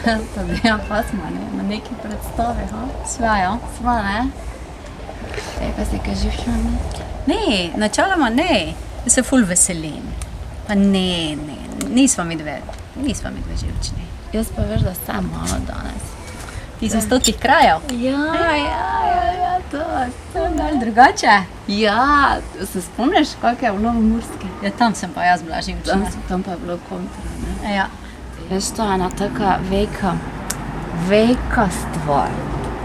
To ja pa smo, ne, na neki predstavi, ha? Sva, ja. Sva, ne? Kaj se kaj živčno, ne? Ne, načeloma ne. Jaz se ful veselim. Pa ne, nisva midve živčni. Jaz pa veš, da sem malo danes. Ti si iz totih krajev? Ja, to je malo drugače. Ja, se spomniš, kako je v Novomurski? Ja, tam sem pa jaz bila živčna. Tam pa je bilo kontra, ne? Ja. Veš, to je ena taka velika stvar.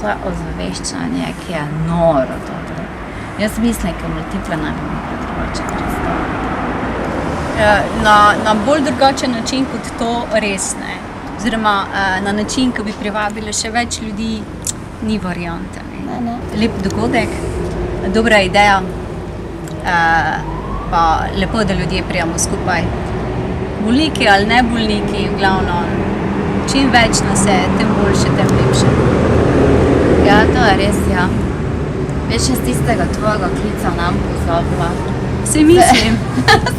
To je ozaveščanje, ki je noro dobro. Jaz mislim, ker multiple naj bi mogli drugače predstaviti. Na bolj drugačen način kot to res ne. Oziroma na način, ko bi privabili še več ljudi, ni variante. Ne. Lep dogodek, dobra ideja, pa lepo, da ljudje prijemo skupaj. Bolniki ali ne bolniki, glavno, čim več nas je, tem boljše, tem lepše. Ja, to je res, ja. Veš, z tistega tvojega klica nam pozabila. Se mislim.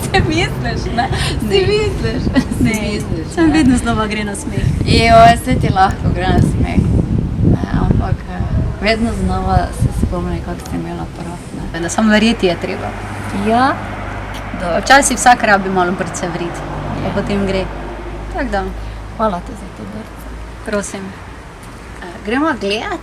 Se misliš, ne? Si misliš? Ne, sem vedno znova gre na smeh. Joj, se ti lahko gre na smeh. Ne, ampak vedno znova se spomni, kako si imela prav. Da samo verjeti je treba. Ja? Včasih vsak rabi malo brce vriti, pa potem gre. Tak da. Hvala ti za to brce. Prosim. Gremo gledat?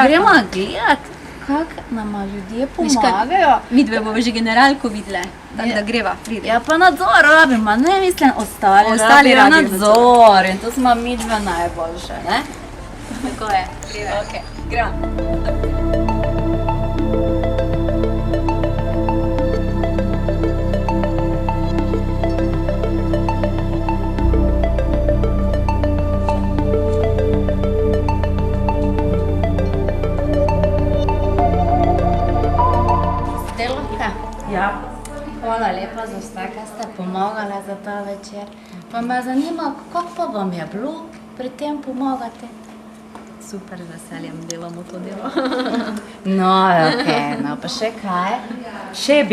Gremo gledat, kako nama ljudje pomagajo. Midve bomo že generalko videle, tako da greva, pride. Ja, pa nadzor rabimo, ne mislim, ostali rabijo nadzor in to smo midve najboljše, ne? Tako je, greva. Ok, greva. Ja. Hvala lepa za vse, kaj ste pomagali za ta večer. Pa me zanima, kako pa vam je bilo pri tem pomagati? Super, z veseljem delamo to delo. No, ok, no pa še kaj? Še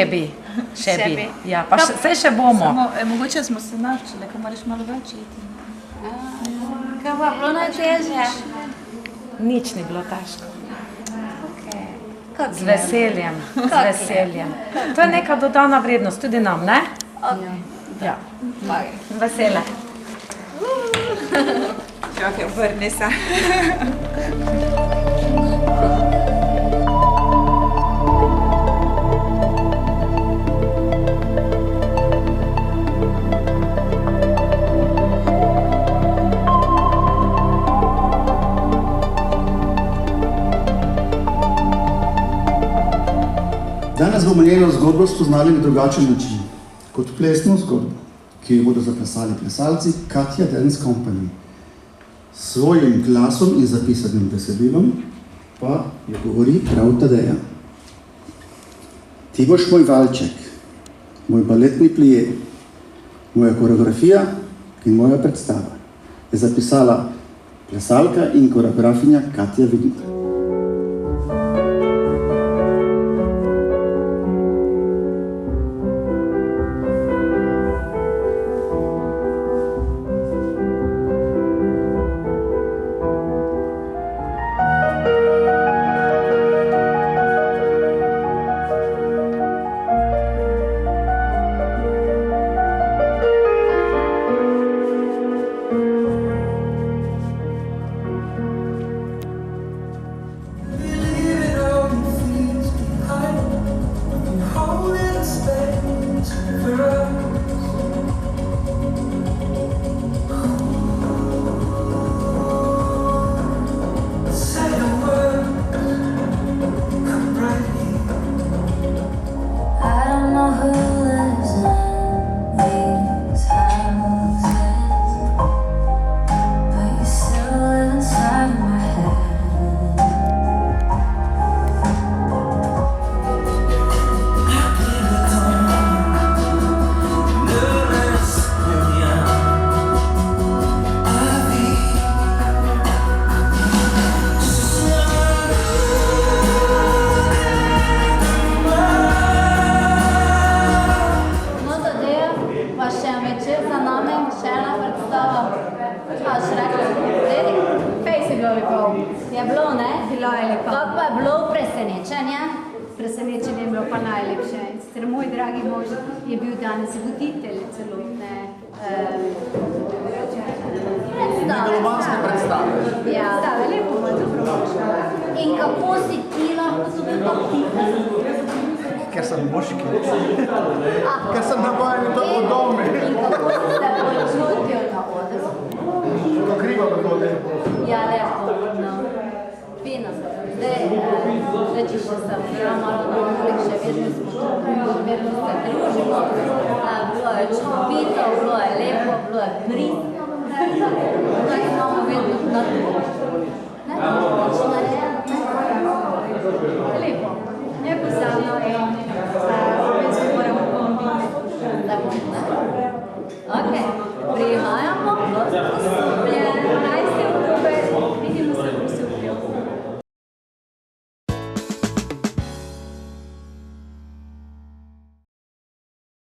bi. Ja, pa vse še bomo. Mogoče smo se naučili, ko moraš malo več iti. Kaj pa bilo najtežje? Nič ni bilo težko. Kako Z veseljem. To je neka dodana vrednost tudi nam, ne? Ja. Vesele. Čakaj, vrni se. Danes bomo njeno zgodbo spoznali na drugačen način, kot plesno zgodbo, ki jo bodo zaplesali plesalci Katja Dance Company. S svojim glasom in zapisanim besedilom pa jo govori prav Tadeja. Ti boš moj valček, moj baletni plije, moja koreografija in moja predstava, je zapisala plesalka in koreografinja Katja Vidmar. A še rekla, fejs je bilo lepo. Je bilo, ne? Bilo je lepo. Kako pa je bilo presenečenje? Presenečenje je bilo pa najlepše. Sicer moj dragi mož je bil danes voditelj celotne Megalomanske predstave. Ja. predstave. Lepo mu je dobro mošlo. In kako si ti lahko to bil tako tiho? Ker sem moški. Ker sem navajen, da bo domi. In kako si se počutil na odru? Ko kriva bo to lepo. Ja, lepo, no. Fino. Zdaj, če še sem bila malo domolik, še vedno smo vedno se družimo. Bilo je čudovito, bilo je lepo, bilo je pristno. Tako imamo vedno na to. Ne, nič narejeno. Lepo. Nepozabno in spet se moramo ponoviti. Tako, ne? Ok, prihajamo v Posuplje.